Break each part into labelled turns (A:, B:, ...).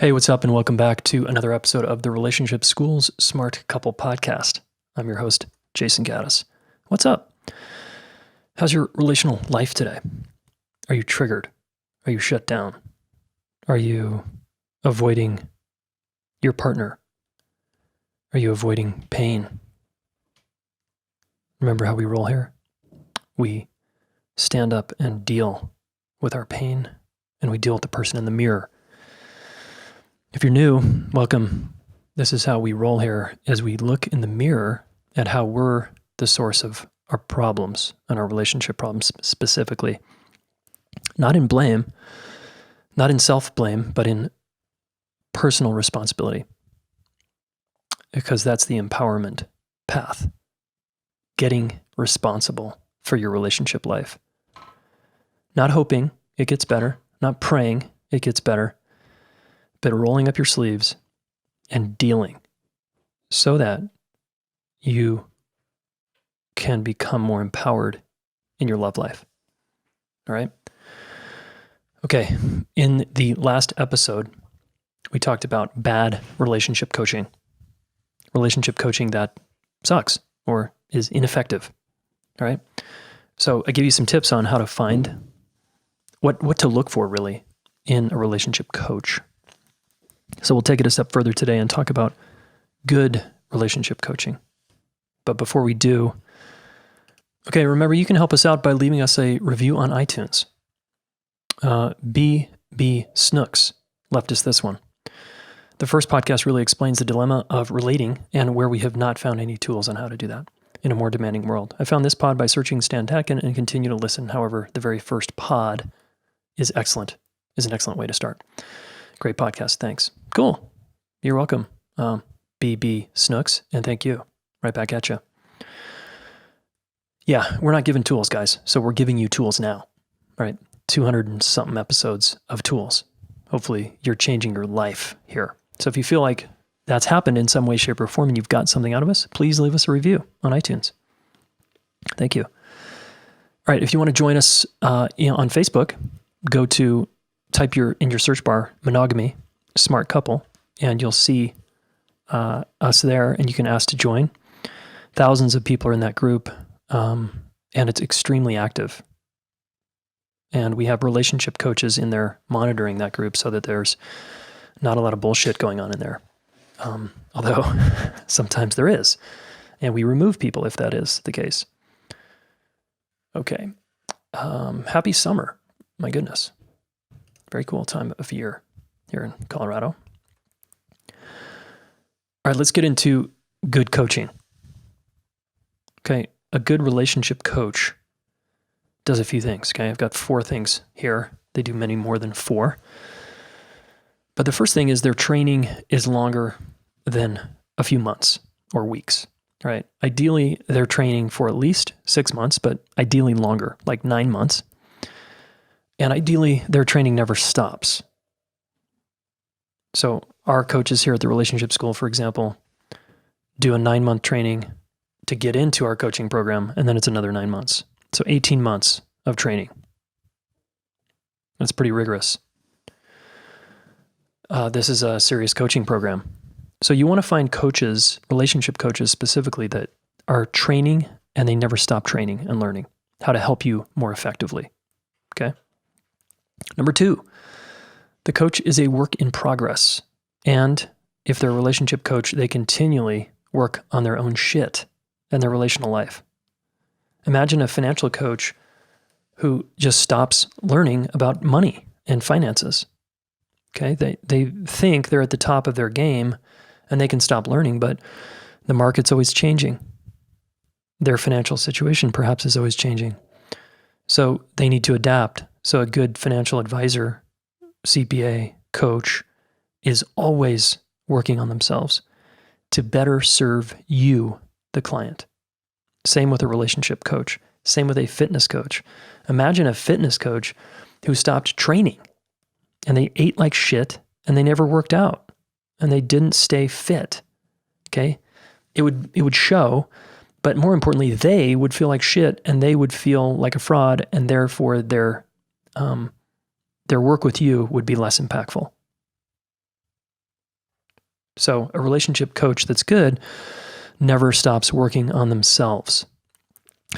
A: Hey, what's up, and welcome back to another episode of the Relationship School's Smart Couple Podcast. I'm your host, Jason Gaddis. What's up? How's your relational life today? Are you triggered? Are you shut down? Are you avoiding your partner? Are you avoiding pain? Remember how we roll here? We stand up and deal with our pain, and we deal with the person in the mirror. If you're new, welcome. This is how we roll here as we look in the mirror at how we're the source of our problems and our relationship problems specifically. Not in blame, not in self-blame, but in personal responsibility. Because that's the empowerment path. Getting responsible for your relationship life. Not hoping it gets better, not praying it gets better, but rolling up your sleeves and dealing so that you can become more empowered in your love life. All right? Okay, in the last episode, we talked about bad relationship coaching that sucks or is ineffective. All right? So I give you some tips on how to find what to look for really in a relationship coach. So we'll take it a step further today and talk about good relationship coaching. But before we do, remember you can help us out by leaving us a review on iTunes. BB Snooks left us this one. The first podcast really explains the dilemma of relating and where we have not found any tools on how to do that in a more demanding world. I found this pod by searching Stan Tatkin and continue to listen. However, the very first pod is an excellent way to start. Great podcast. Thanks. Cool. You're welcome, BB Snooks, and thank you. Right back at you. Yeah, we're not giving tools, guys, so we're giving you tools now. All right, 200 and something episodes of tools. Hopefully you're changing your life here. So if you feel like that's happened in some way, shape, or form and you've got something out of us, please leave us a review on iTunes. Thank you. All right, if you want to join us on Facebook, go to type in your search bar, monogamy, smart couple, and you'll see us there, and you can ask to join. Thousands of people are in that group, and it's extremely active. And we have relationship coaches in there monitoring that group so that there's not a lot of bullshit going on in there. Although sometimes there is, and we remove people if that is the case. Okay. Happy summer. My goodness. Very cool time of year here in Colorado. All right, let's get into good coaching. Okay, a good relationship coach does a few things. Okay, I've got 4 things here. They do many more than 4. But the first thing is their training is longer than a few months or weeks. Right? Ideally, they're training for at least 6 months, but ideally longer, like 9 months. And ideally, their training never stops. So our coaches here at the Relationship School, for example, do a 9-month training to get into our coaching program, and then it's another 9 months. So 18 months of training. That's pretty rigorous. This is a serious coaching program. So you want to find coaches, relationship coaches specifically, that are training and they never stop training and learning how to help you more effectively. Okay? Number 2, the coach is a work in progress. And if they're a relationship coach, they continually work on their own shit and their relational life. Imagine a financial coach who just stops learning about money and finances. Okay? They think they're at the top of their game and they can stop learning, but the market's always changing. Their financial situation perhaps is always changing. So they need to adapt. So a good financial advisor, CPA, coach is always working on themselves to better serve you, the client. Same with a relationship coach. Same with a fitness coach. Imagine a fitness coach who stopped training and they ate like shit and they never worked out and they didn't stay fit. Okay? It would show, but more importantly, they would feel like shit and they would feel like a fraud, and therefore their work with you would be less impactful. So a relationship coach that's good never stops working on themselves.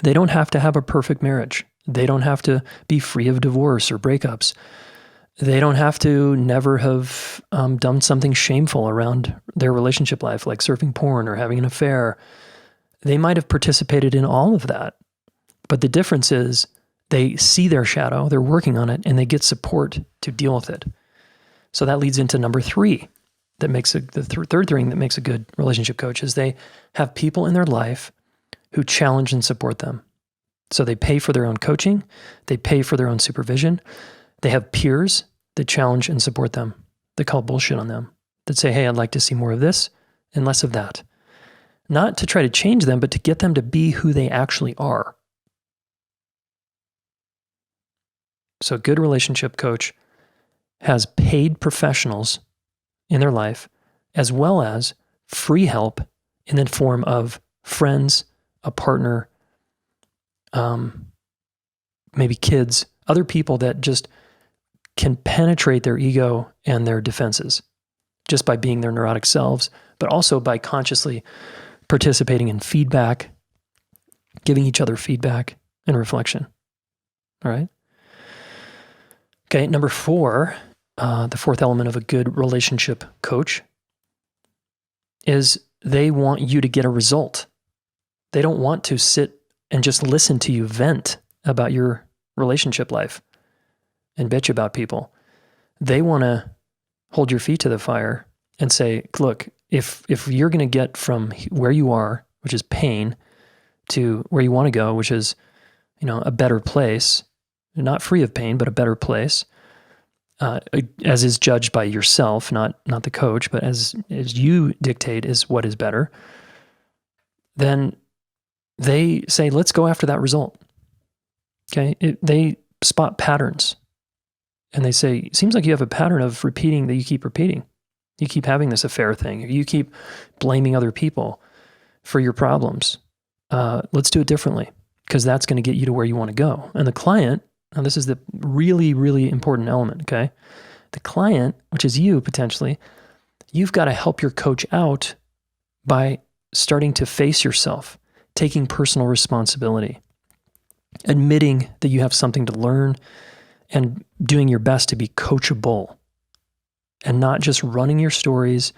A: They don't have to have a perfect marriage. They don't have to be free of divorce or breakups. They don't have to never have done something shameful around their relationship life, like surfing porn or having an affair. They might have participated in all of that. But the difference is they see their shadow, they're working on it, and they get support to deal with it. So that leads into number three. That makes the third thing that makes a good relationship coach is they have people in their life who challenge and support them. So they pay for their own coaching, they pay for their own supervision. They have peers that challenge and support them, that call bullshit on them, that say, hey, I'd like to see more of this and less of that. Not to try to change them, but to get them to be who they actually are. So a good relationship coach has paid professionals in their life, as well as free help in the form of friends, a partner, maybe kids, other people that just can penetrate their ego and their defenses just by being their neurotic selves, but also by consciously participating in feedback, giving each other feedback and reflection. All right? Okay, number four, the fourth element of a good relationship coach is they want you to get a result. They don't want to sit and just listen to you vent about your relationship life and bitch about people. They want to hold your feet to the fire and say, look, if you're going to get from where you are, which is pain, to where you want to go, which is, a better place, not free of pain, but a better place, as is judged by yourself, not the coach, but as you dictate is what is better, then they say, let's go after that result. Okay? They spot patterns and they say, it seems like you have a pattern of repeating that you keep repeating. You keep having this affair thing. You keep blaming other people for your problems. Let's do it differently because that's going to get you to where you want to go. And the client, now this is the really, really important element, okay? The client, which is you potentially, you've got to help your coach out by starting to face yourself, taking personal responsibility, admitting that you have something to learn, and doing your best to be coachable and not just running your stories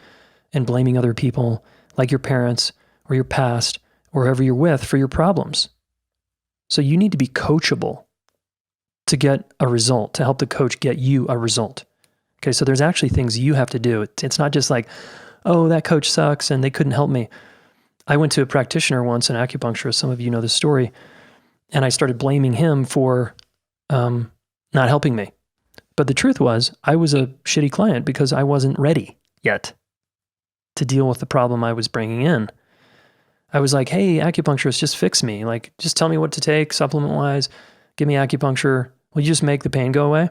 A: and blaming other people like your parents or your past or whoever you're with for your problems. So you need to be coachable to get a result, to help the coach get you a result. Okay, so there's actually things you have to do. It's not just like, oh, that coach sucks and they couldn't help me. I went to a practitioner once, an acupuncturist, some of you know the story, and I started blaming him for not helping me. But the truth was, I was a shitty client because I wasn't ready yet to deal with the problem I was bringing in. I was like, hey, acupuncturist, just fix me. Like, just tell me what to take supplement-wise. Give me acupuncture. Will you just make the pain go away?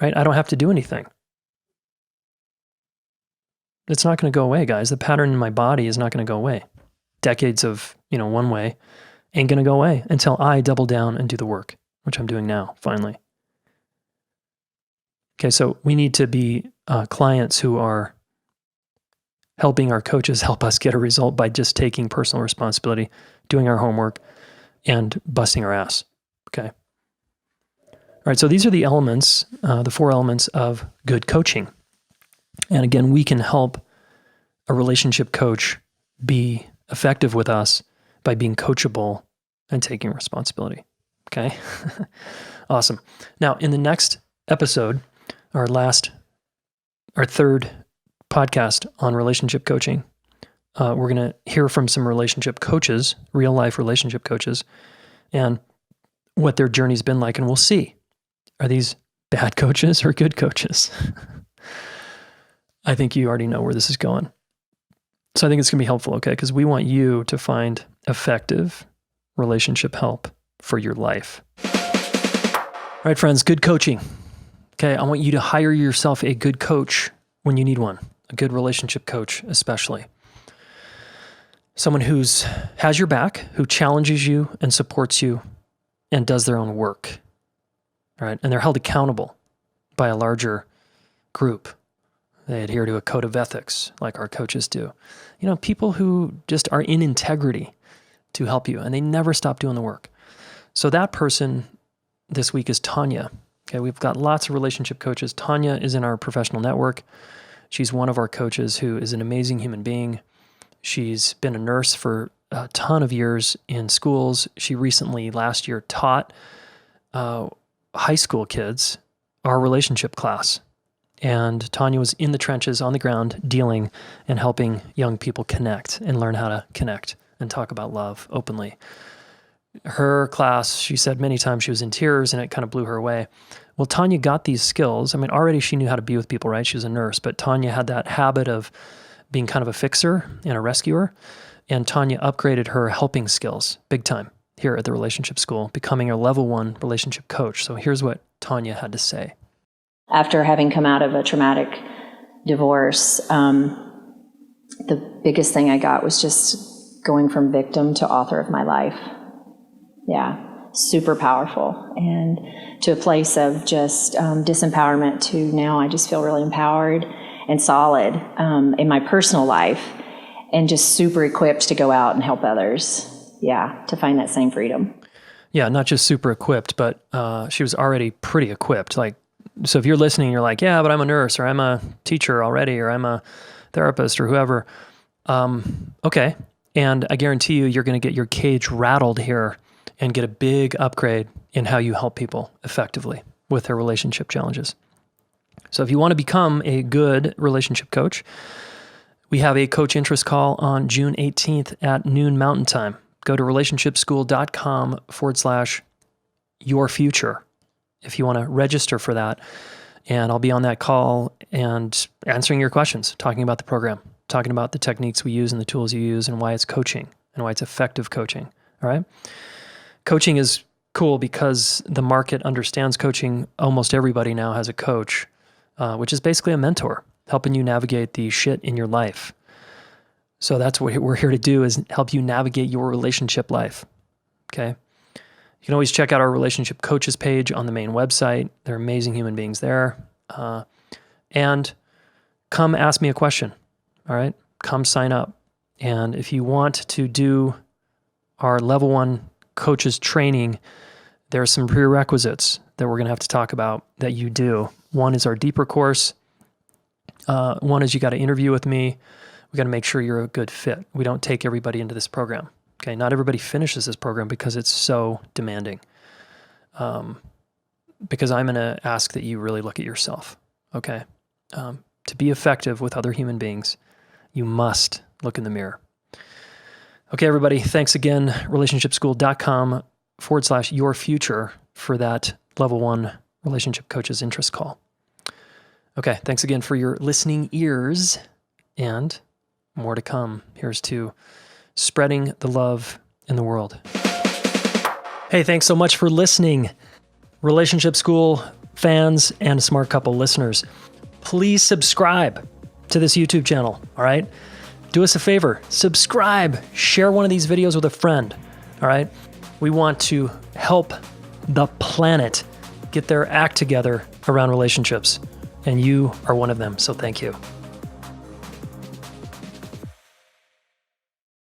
A: Right? I don't have to do anything. It's not going to go away, guys. The pattern in my body is not going to go away. Decades of, one way ain't going to go away until I double down and do the work, which I'm doing now, finally. Okay, so we need to be clients who are helping our coaches help us get a result by just taking personal responsibility, doing our homework, and busting our ass. Okay. All right, so these are the elements, the four elements of good coaching. And again, we can help a relationship coach be effective with us by being coachable and taking responsibility. Okay? Awesome. Now, in the next episode, our third podcast on relationship coaching, we're going to hear from some relationship coaches, real life relationship coaches, and what their journey's been like. And we'll see, are these bad coaches or good coaches? I think you already know where this is going. So I think it's going to be helpful, okay? Because we want you to find effective relationship help for your life. All right, friends, good coaching. Okay, I want you to hire yourself a good coach when you need one, a good relationship coach especially. Someone who's has your back, who challenges you and supports you and does their own work, all right? And they're held accountable by a larger group. They adhere to a code of ethics like our coaches do. People who just are in integrity to help you, and they never stop doing the work. So that person this week is Tanya. Okay, we've got lots of relationship coaches. Tanya is in our professional network. She's one of our coaches who is an amazing human being. She's been a nurse for a ton of years in schools. She recently, last year, taught high school kids our relationship class. And Tanya was in the trenches on the ground dealing and helping young people connect and learn how to connect and talk about love openly. Her class, she said many times she was in tears and it kind of blew her away. Well, Tanya got these skills. I mean, already she knew how to be with people, right? She was a nurse, but Tanya had that habit of being kind of a fixer and a rescuer. And Tanya upgraded her helping skills big time here at the relationship school, becoming a level 1 relationship coach. So here's what Tanya had to say.
B: After having come out of a traumatic divorce, the biggest thing I got was just going from victim to author of my life. Yeah, super powerful. And to a place of just disempowerment to now I just feel really empowered and solid in my personal life and just super equipped to go out and help others. Yeah, to find that same freedom.
A: Yeah, not just super equipped, but she was already pretty equipped. So if you're listening, you're like, yeah, but I'm a nurse or I'm a teacher already or I'm a therapist or whoever. Okay. And I guarantee you're going to get your cage rattled here and get a big upgrade in how you help people effectively with their relationship challenges. So if you want to become a good relationship coach, we have a coach interest call on June 18th at noon Mountain Time. Go to relationshipschool.com/yourfuture if you want to register for that. And I'll be on that call and answering your questions, talking about the program, talking about the techniques we use and the tools you use and why it's coaching and why it's effective coaching. All right. Coaching is cool because the market understands coaching. Almost everybody now has a coach, which is basically a mentor, helping you navigate the shit in your life. So that's what we're here to do, is help you navigate your relationship life. Okay. You can always check out our relationship coaches page on the main website. They're amazing human beings there. And come ask me a question. All right. Come sign up. And if you want to do our level 1 coaches training, there are some prerequisites that we're going to have to talk about that you do. One is our deeper course. One is you got to interview with me. We got to make sure you're a good fit. We don't take everybody into this program. Okay, not everybody finishes this program because it's so demanding. Because I'm going to ask that you really look at yourself. Okay, to be effective with other human beings, you must look in the mirror. Okay, everybody, thanks again. relationshipschool.com/yourfuture for that level 1 relationship coaches interest call. Okay, thanks again for your listening ears, and more to come. Here's to spreading the love in the world. Hey, thanks so much for listening. Relationship School fans and Smart Couple listeners, please subscribe to this YouTube channel, all right? Do us a favor, subscribe, share one of these videos with a friend, all right? We want to help the planet get their act together around relationships, and you are one of them, so thank you.